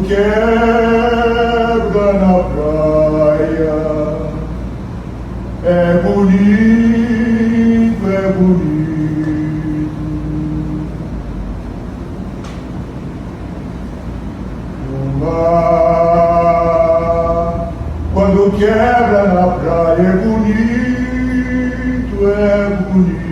quando quebra na praia. É bonito, é bonito. O mar, quando quebra na praia, é bonito, é bonito.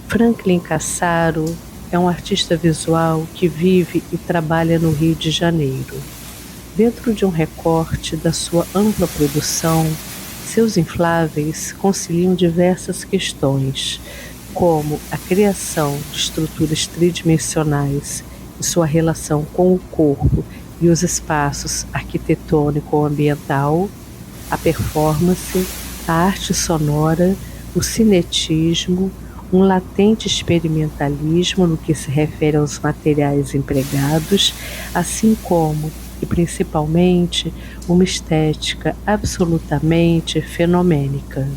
Franklin Cassaro é um artista visual que vive e trabalha no Rio de Janeiro. Dentro de um recorte da sua ampla produção, seus infláveis conciliam diversas questões, como a criação de estruturas tridimensionais e sua relação com o corpo e os espaços arquitetônico-ambiental, a performance, a arte sonora, o cinetismo, um latente experimentalismo no que se refere aos materiais empregados, assim como, e principalmente, uma estética absolutamente fenomênica.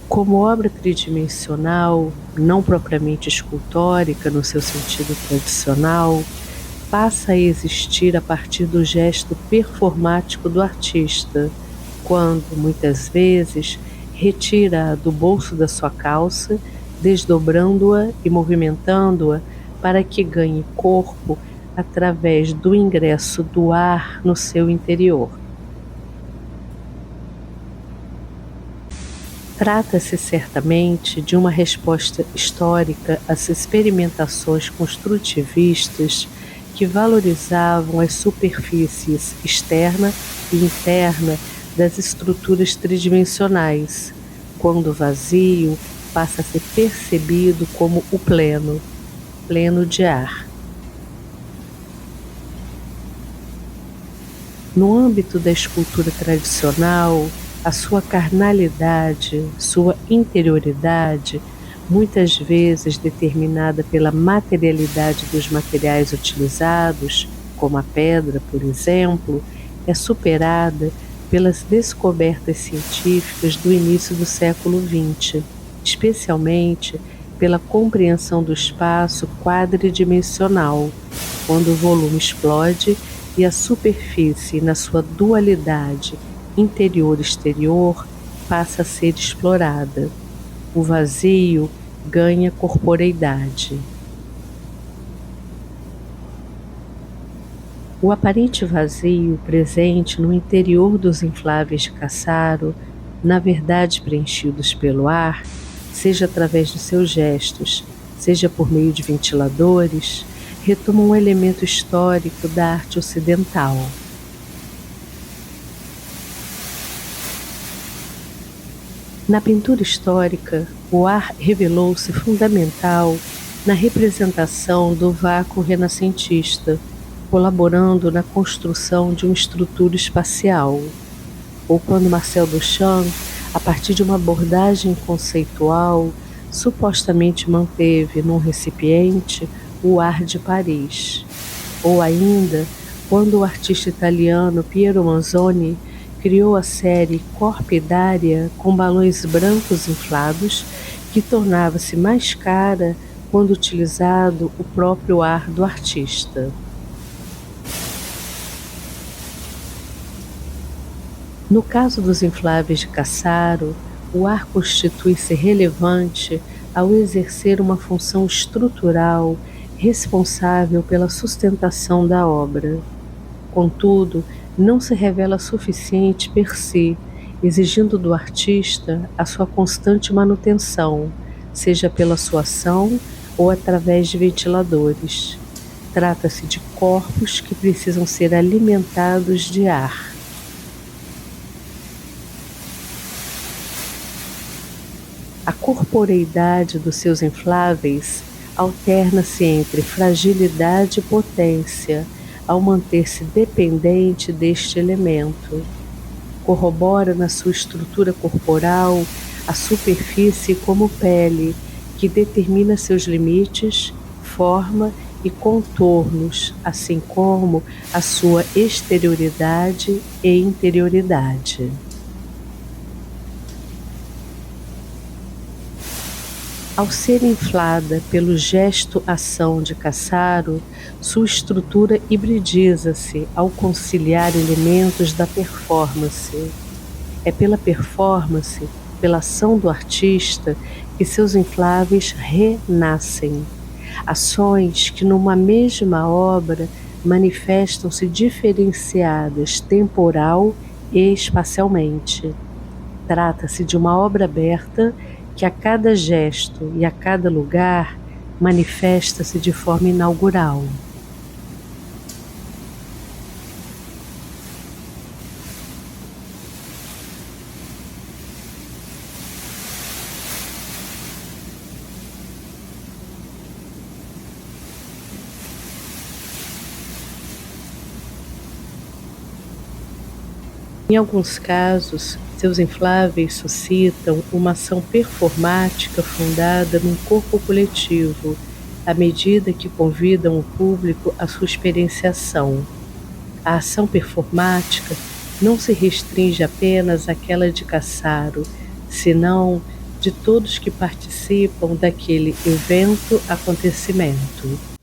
Como obra tridimensional, não propriamente escultórica no seu sentido tradicional, passa a existir a partir do gesto performático do artista, quando, muitas vezes, retira-a do bolso da sua calça, desdobrando-a e movimentando-a para que ganhe corpo através do ingresso do ar no seu interior. Trata-se certamente de uma resposta histórica às experimentações construtivistas que valorizavam as superfícies externa e interna das estruturas tridimensionais, quando o vazio passa a ser percebido como o pleno de ar. No âmbito da escultura tradicional, a sua carnalidade, sua interioridade, muitas vezes determinada pela materialidade dos materiais utilizados, como a pedra, por exemplo, é superada pelas descobertas científicas do início do século XX, especialmente pela compreensão do espaço quadridimensional, quando o volume explode e a superfície, na sua dualidade interior-exterior, passa a ser explorada. O vazio ganha corporeidade. O aparente vazio presente no interior dos infláveis de Cassaro, na verdade preenchidos pelo ar, seja através de seus gestos, seja por meio de ventiladores, retoma um elemento histórico da arte ocidental. Na pintura histórica, o ar revelou-se fundamental na representação do vácuo renascentista, colaborando na construção de uma estrutura espacial. Ou quando Marcel Duchamp, a partir de uma abordagem conceitual, supostamente manteve num recipiente o ar de Paris. Ou ainda, quando o artista italiano Piero Manzoni criou a série Corpi d'Aria com balões brancos inflados, que tornava-se mais cara quando utilizado o próprio ar do artista. No caso dos infláveis de Cassaro, o ar constitui-se relevante ao exercer uma função estrutural responsável pela sustentação da obra. Contudo, não se revela suficiente per si, exigindo do artista a sua constante manutenção, seja pela sua ação ou através de ventiladores. Trata-se de corpos que precisam ser alimentados de ar. A corporeidade dos seus infláveis alterna-se entre fragilidade e potência, ao manter-se dependente deste elemento. Corrobora na sua estrutura corporal a superfície como pele, que determina seus limites, forma e contornos, assim como a sua exterioridade e interioridade. Ao ser inflada pelo gesto-ação de Cassaro, sua estrutura hibridiza-se ao conciliar elementos da performance. É pela performance, pela ação do artista, que seus infláveis renascem. Ações que, numa mesma obra, manifestam-se diferenciadas temporal e espacialmente. Trata-se de uma obra aberta que, a cada gesto e a cada lugar, manifesta-se de forma inaugural. Em alguns casos, seus infláveis suscitam uma ação performática fundada num corpo coletivo, à medida que convidam o público à sua experienciação. A ação performática não se restringe apenas àquela de Cassaro, senão de todos que participam daquele acontecimento.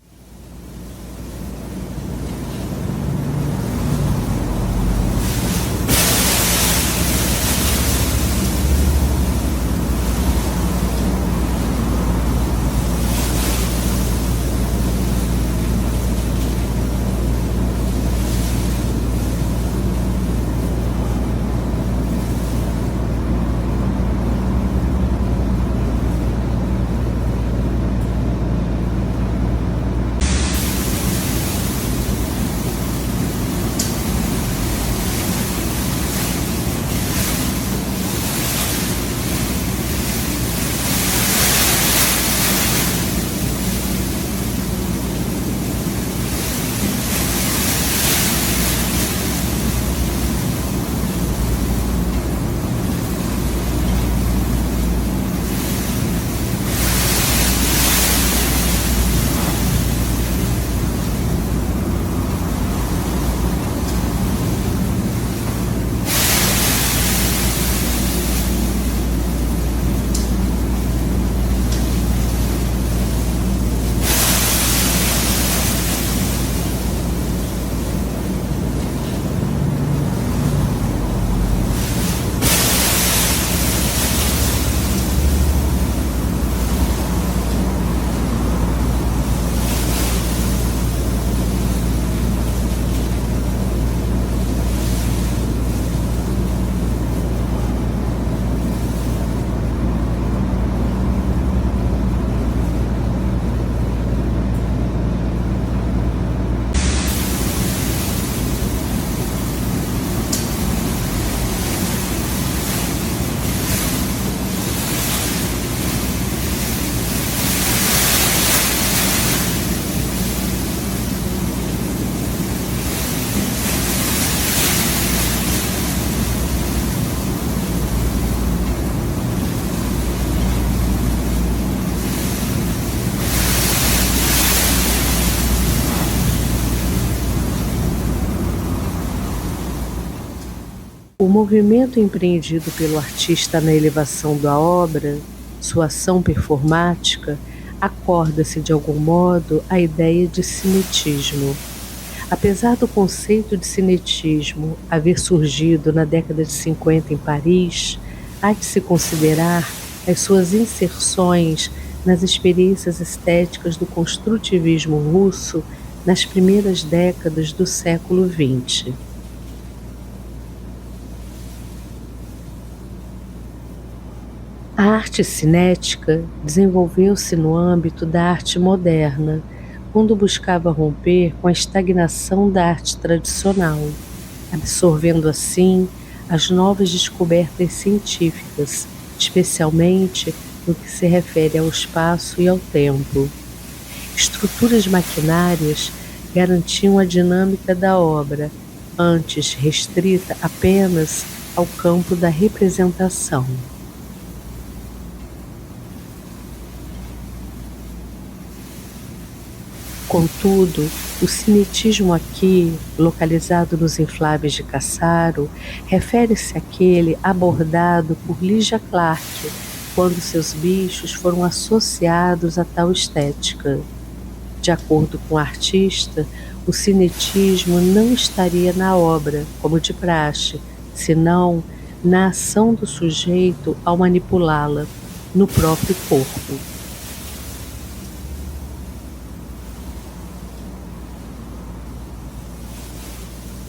O movimento empreendido pelo artista na elevação da obra, sua ação performática, acorda-se de algum modo à ideia de cinetismo. Apesar do conceito de cinetismo haver surgido na década de 50 em Paris, há de se considerar as suas inserções nas experiências estéticas do construtivismo russo nas primeiras décadas do século XX. A arte cinética desenvolveu-se no âmbito da arte moderna, quando buscava romper com a estagnação da arte tradicional, absorvendo assim as novas descobertas científicas, especialmente no que se refere ao espaço e ao tempo. Estruturas maquinárias garantiam a dinâmica da obra, antes restrita apenas ao campo da representação. Contudo, o cinetismo aqui, localizado nos infláveis de Cassaro, refere-se àquele abordado por Lygia Clark, quando seus bichos foram associados a tal estética. De acordo com o artista, o cinetismo não estaria na obra, como de praxe, senão na ação do sujeito ao manipulá-la, no próprio corpo.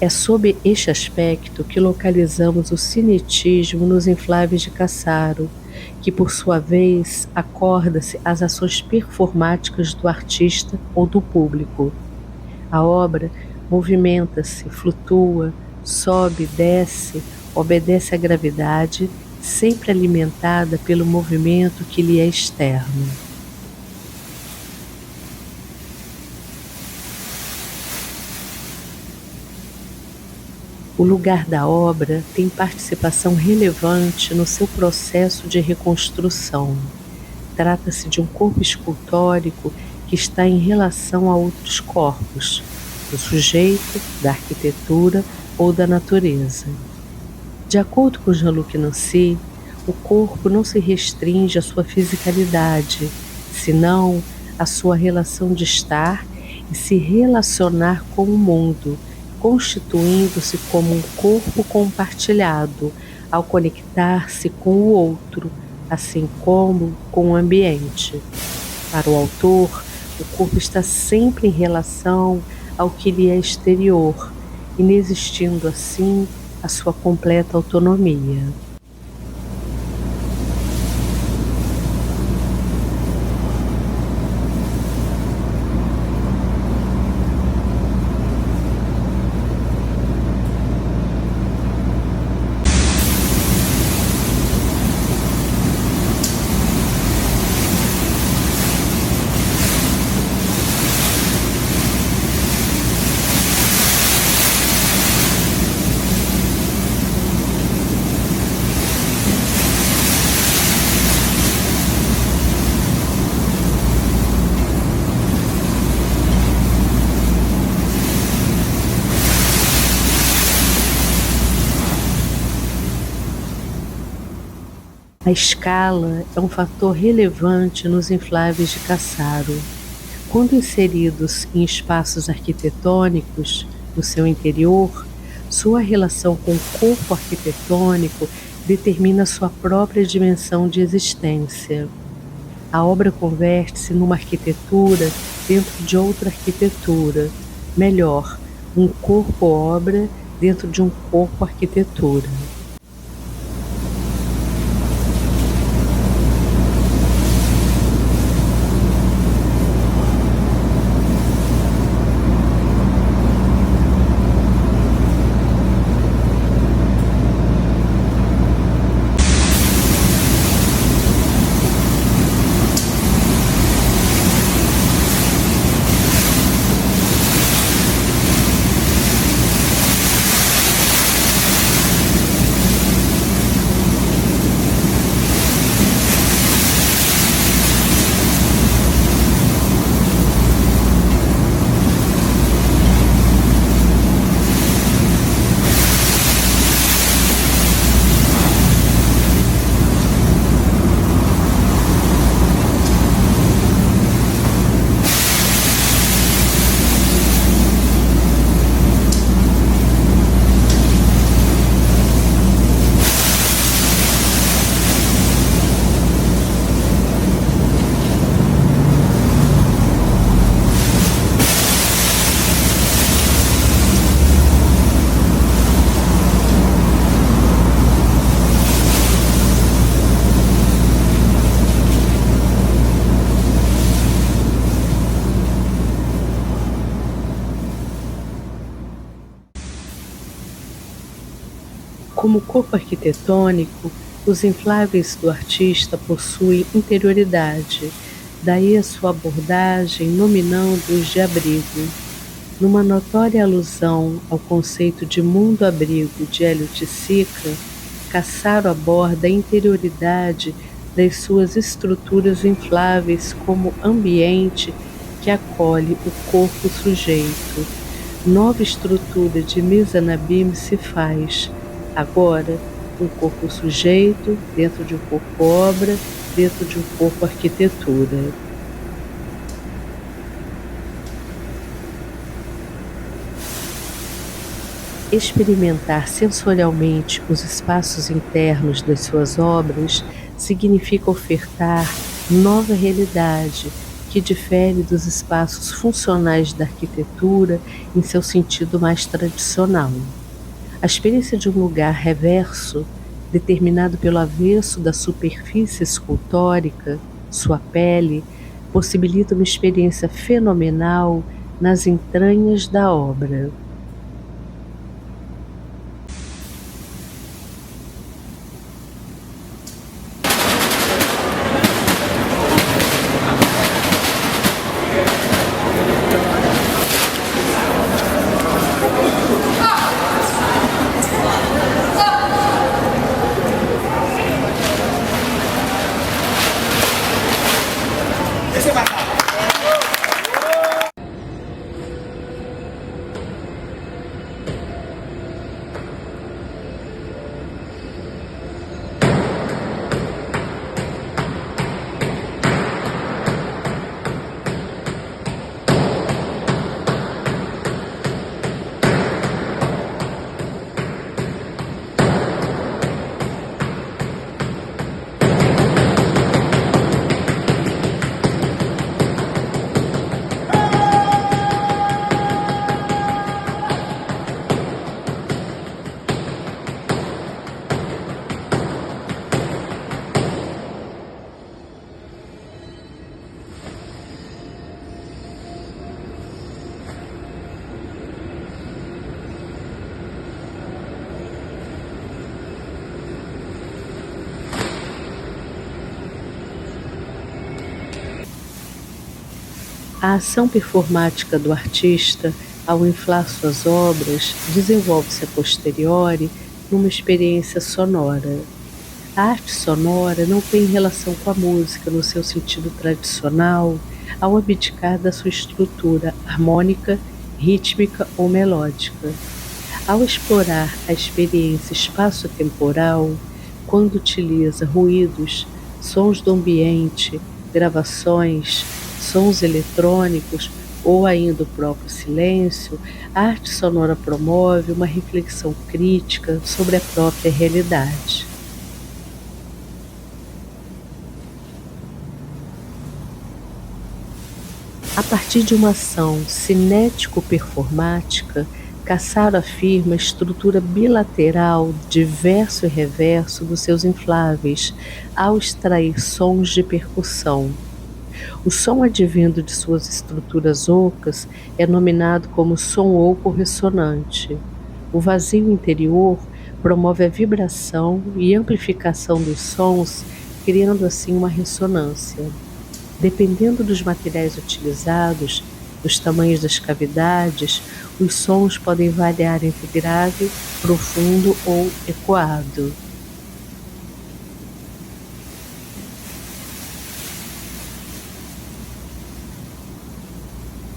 É sob este aspecto que localizamos o cinetismo nos infláveis de Cassaro, que por sua vez acorda-se às ações performáticas do artista ou do público. A obra movimenta-se, flutua, sobe, desce, obedece à gravidade, sempre alimentada pelo movimento que lhe é externo. O lugar da obra tem participação relevante no seu processo de reconstrução. Trata-se de um corpo escultórico que está em relação a outros corpos, do sujeito, da arquitetura ou da natureza. De acordo com Jean-Luc Nancy, o corpo não se restringe à sua fisicalidade, senão à sua relação de estar e se relacionar com o mundo, constituindo-se como um corpo compartilhado, ao conectar-se com o outro, assim como com o ambiente. Para o autor, o corpo está sempre em relação ao que lhe é exterior, inexistindo assim a sua completa autonomia. A escala é um fator relevante nos infláveis de Cassaro. Quando inseridos em espaços arquitetônicos no seu interior, sua relação com o corpo arquitetônico determina sua própria dimensão de existência. A obra converte-se numa arquitetura dentro de outra arquitetura, melhor, um corpo-obra dentro de um corpo-arquitetura. Como corpo arquitetônico, os infláveis do artista possuem interioridade, daí a sua abordagem nominando-os de abrigo. Numa notória alusão ao conceito de mundo-abrigo de Hélio Sica, Cassaro aborda a interioridade das suas estruturas infláveis como ambiente que acolhe o corpo sujeito. Nova estrutura de Mizanabim se faz. Agora, um corpo sujeito, dentro de um corpo obra, dentro de um corpo arquitetura. Experimentar sensorialmente os espaços internos das suas obras significa ofertar nova realidade que difere dos espaços funcionais da arquitetura em seu sentido mais tradicional. A experiência de um lugar reverso, determinado pelo avesso da superfície escultórica, sua pele, possibilita uma experiência fenomenal nas entranhas da obra. A ação performática do artista, ao inflar suas obras, desenvolve-se a posteriori numa experiência sonora. A arte sonora não tem relação com a música no seu sentido tradicional, ao abdicar da sua estrutura harmônica, rítmica ou melódica. Ao explorar a experiência espaço-temporal, quando utiliza ruídos, sons do ambiente, gravações, sons eletrônicos ou ainda o próprio silêncio, a arte sonora promove uma reflexão crítica sobre a própria realidade. A partir de uma ação cinético-performática, Cassaro afirma a estrutura bilateral de verso e reverso dos seus infláveis ao extrair sons de percussão. O som advindo de suas estruturas ocas é nominado como som oco ressonante. O vazio interior promove a vibração e amplificação dos sons, criando assim uma ressonância. Dependendo dos materiais utilizados, dos tamanhos das cavidades, os sons podem variar entre grave, profundo ou ecoado.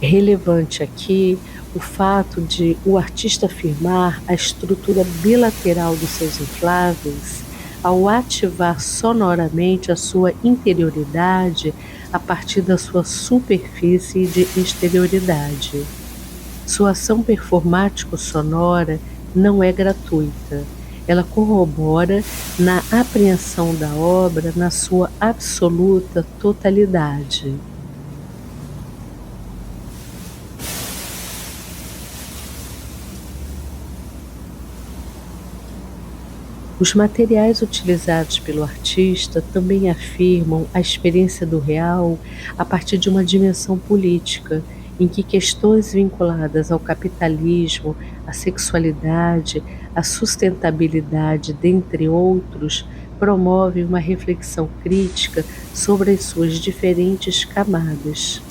Relevante aqui o fato de o artista afirmar a estrutura bilateral dos seus infláveis ao ativar sonoramente a sua interioridade a partir da sua superfície de exterioridade. Sua ação performático-sonora não é gratuita. Ela corrobora na apreensão da obra na sua absoluta totalidade. Os materiais utilizados pelo artista também afirmam a experiência do real a partir de uma dimensão política, em que questões vinculadas ao capitalismo, à sexualidade, à sustentabilidade, dentre outros, promovem uma reflexão crítica sobre as suas diferentes camadas.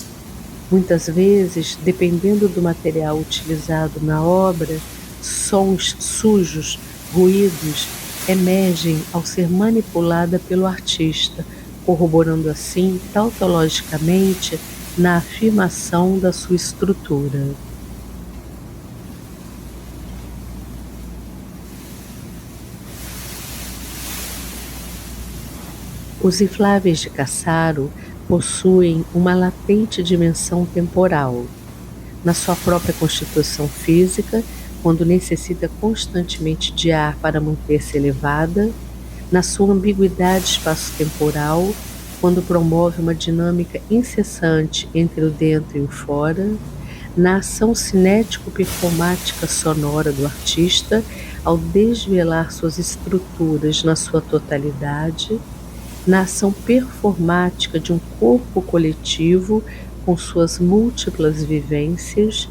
Muitas vezes, dependendo do material utilizado na obra, sons sujos, ruídos, emergem ao ser manipulada pelo artista, corroborando assim tautologicamente na afirmação da sua estrutura. Os infláveis de Cassaro possuem uma latente dimensão temporal. Na sua própria constituição física, quando necessita constantemente de ar para manter-se elevada, na sua ambiguidade espaço-temporal, quando promove uma dinâmica incessante entre o dentro e o fora, na ação cinético-performática sonora do artista, ao desvelar suas estruturas na sua totalidade, na ação performática de um corpo coletivo com suas múltiplas vivências,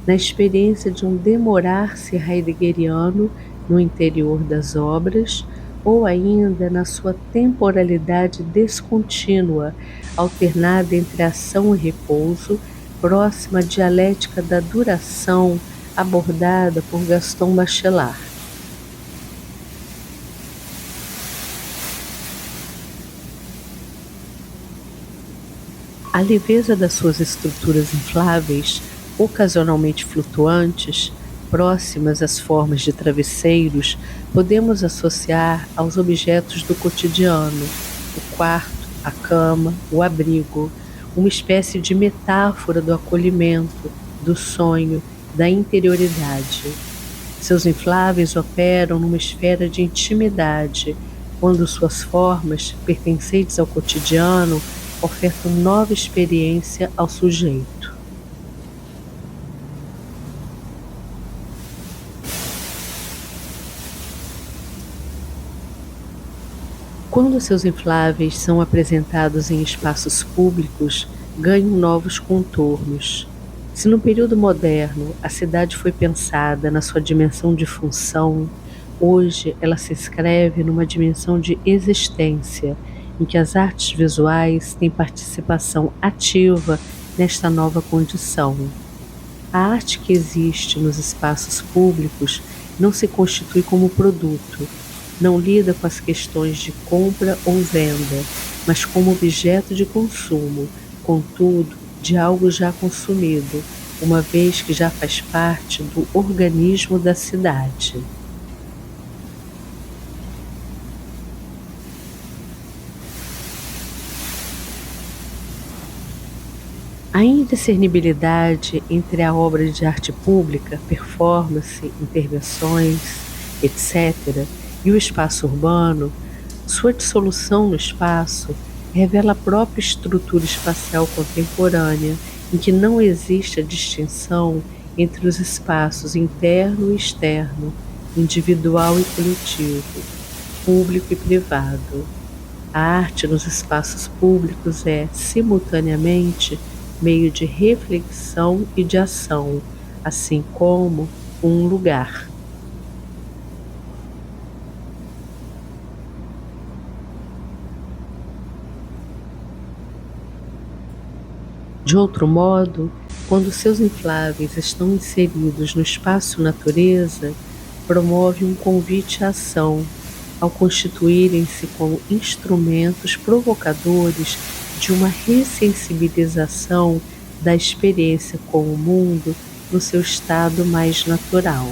na experiência de um demorar-se heideggeriano no interior das obras, ou ainda na sua temporalidade descontínua, alternada entre ação e repouso, próxima à dialética da duração abordada por Gaston Bachelard. A leveza das suas estruturas infláveis, ocasionalmente flutuantes, próximas às formas de travesseiros, podemos associar aos objetos do cotidiano, o quarto, a cama, o abrigo, uma espécie de metáfora do acolhimento, do sonho, da interioridade. Seus infláveis operam numa esfera de intimidade, quando suas formas, pertencentes ao cotidiano, ofertam nova experiência ao sujeito. Quando seus infláveis são apresentados em espaços públicos, ganham novos contornos. Se no período moderno a cidade foi pensada na sua dimensão de função, hoje ela se inscreve numa dimensão de existência, em que as artes visuais têm participação ativa nesta nova condição. A arte que existe nos espaços públicos não se constitui como produto, não lida com as questões de compra ou venda, mas como objeto de consumo, contudo, de algo já consumido, uma vez que já faz parte do organismo da cidade. A indiscernibilidade entre a obra de arte pública, performance, intervenções, etc., e o espaço urbano, sua dissolução no espaço, revela a própria estrutura espacial contemporânea, em que não existe a distinção entre os espaços interno e externo, individual e coletivo, público e privado. A arte nos espaços públicos é, simultaneamente, meio de reflexão e de ação, assim como um lugar. De outro modo, quando seus infláveis estão inseridos no espaço natureza, promove um convite à ação, ao constituírem-se como instrumentos provocadores de uma ressensibilização da experiência com o mundo no seu estado mais natural.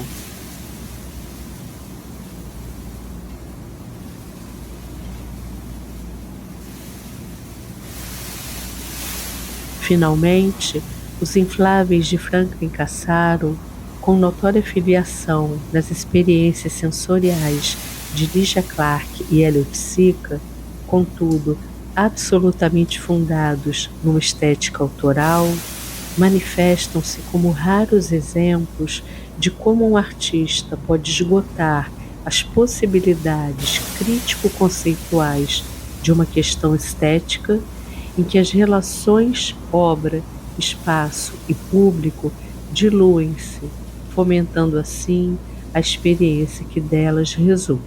Finalmente, os infláveis de Franklin Cassaro, com notória filiação nas experiências sensoriais de Ligia Clark e Elliot Sica, contudo, absolutamente fundados numa estética autoral, manifestam-se como raros exemplos de como um artista pode esgotar as possibilidades crítico-conceituais de uma questão estética, em que as relações obra, espaço e público diluem-se, fomentando assim a experiência que delas resulta.